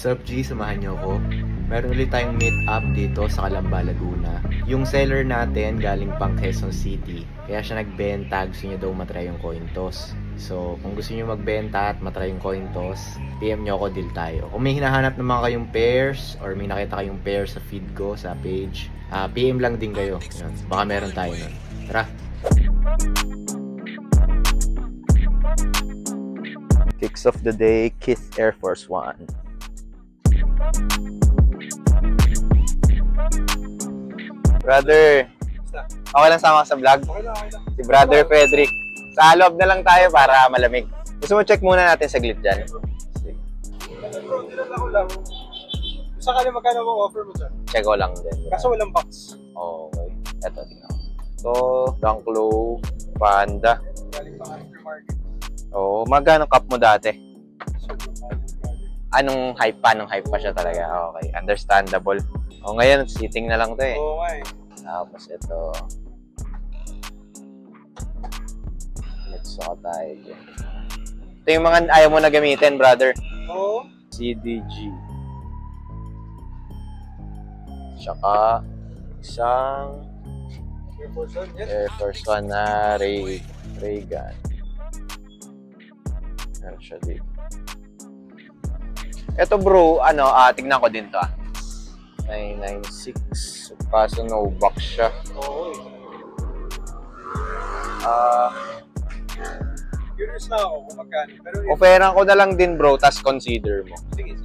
Sup G, samahan niyo ako. Meron ulit tayong meet up dito sa Calamba, Laguna. Yung seller natin galing pang Quezon City. Kaya siya nagbenta, gusto niya daw matry yung coin toss. So, kung gusto niyo magbenta at matry yung coin toss, PM niyo ako, deal tayo. Kung may hinahanap naman kayong pairs or may nakita kayong pairs sa feed ko, sa page, PM lang din kayo. Yun. Baka meron tayo nun. Tara! Kicks of the day, Kiss Air Force One. Brother, okay lang sama ka sa vlog? Okay lang. Si Brother Frederick. Sa loob na lang tayo para malamig. Gusto mo check muna natin saglit dyan? Sige. Bro, dinala ko lang. Sakali magkano mo offer mo dyan? Check ko lang din. Kaso walang box. Okay. Eto, tingnan ko. So, Dunklow, Panda. Galing pang aftermarket. Oo, magkano cup mo dati? Super galing. Anong hype pa? Anong hype pa siya talaga? Okay, understandable. O ngayon, sitting na lang to eh. Oo nga eh. Tapos ito. Let's saw tayo dyan. Ito yung mga ayaw mo na gamitin, brother. Oo. CDG. Tsaka isang Air Force One. Yes. Air Force One na ray gun. Meron siya dito. Ito bro, tignan ko din to 996. Kaso no box siya. Oo eh. Curious na ako kung magkano. Pero Offeran ko na lang din bro, tas consider mo. sige.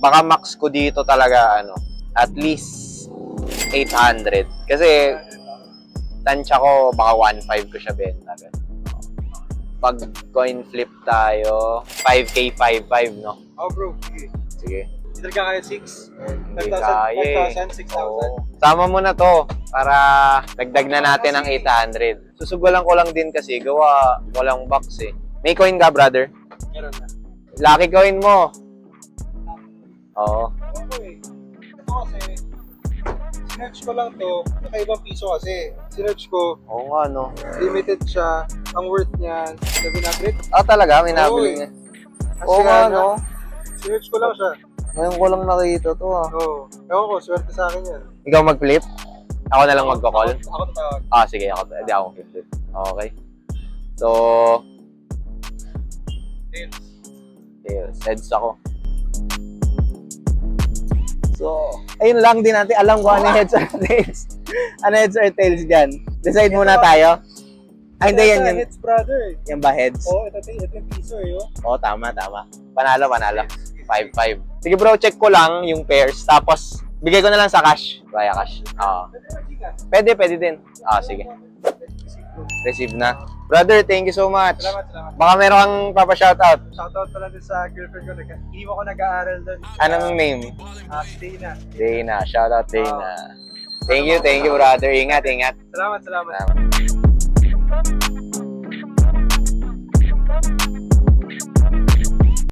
Baka max ko dito talaga at least 800. Kasi tansya ko baka 1.5 ko siya benta. Pag coin flip tayo, 5K 5.5 no? Oh bro, sige. Sige. Either ka kaya 6? Hindi kaya 5,000, 6,000. Oo. Sama mo na to para dagdag na natin ang 800. Susugalan ko lang din kasi gawa walang box eh. May coin ka brother? Meron na. Lucky coin mo. Oo. Okay. Ito kasi, sinerch ko lang to, nakaibang piso kasi. Sinerch ko, Oo nga no. limited siya. Ang worth niyan, 700. Talaga? May nabili niya. Kasi Oo nga no. sinerch ko lang siya. Ngayon ko lang nakita to Oo. Ewan ko, swerte sa akin yan. Ikaw mag-flip? Ako na lang magko-call? Ako tatawag. Sige. Hindi ako mag-flip. Okay. So, heads ako. So, ayun lang din natin. Alam ko ano heads or tails. Ano heads or tails dyan? Decide muna tayo. Ay, hindi yan. Hits brother eh. Yan ba heads? Oo, ito yung piso eh. Oo, tama. Panalo. 5-5. Sige bro, check ko lang yung pairs. Tapos, bigay ko na lang sa cash. Via cash. Oo. Pwede din. Sige. Receive na. Brother, thank you so much. Salamat. Baka meron kang papa-shoutout. Shoutout pala din sa girlfriend ko. Hindi mo ko nag-aaral doon. Anong name? Si Dana. Dana. Shoutout Dana. Thank you brother. Ingat. Salamat. Salamat.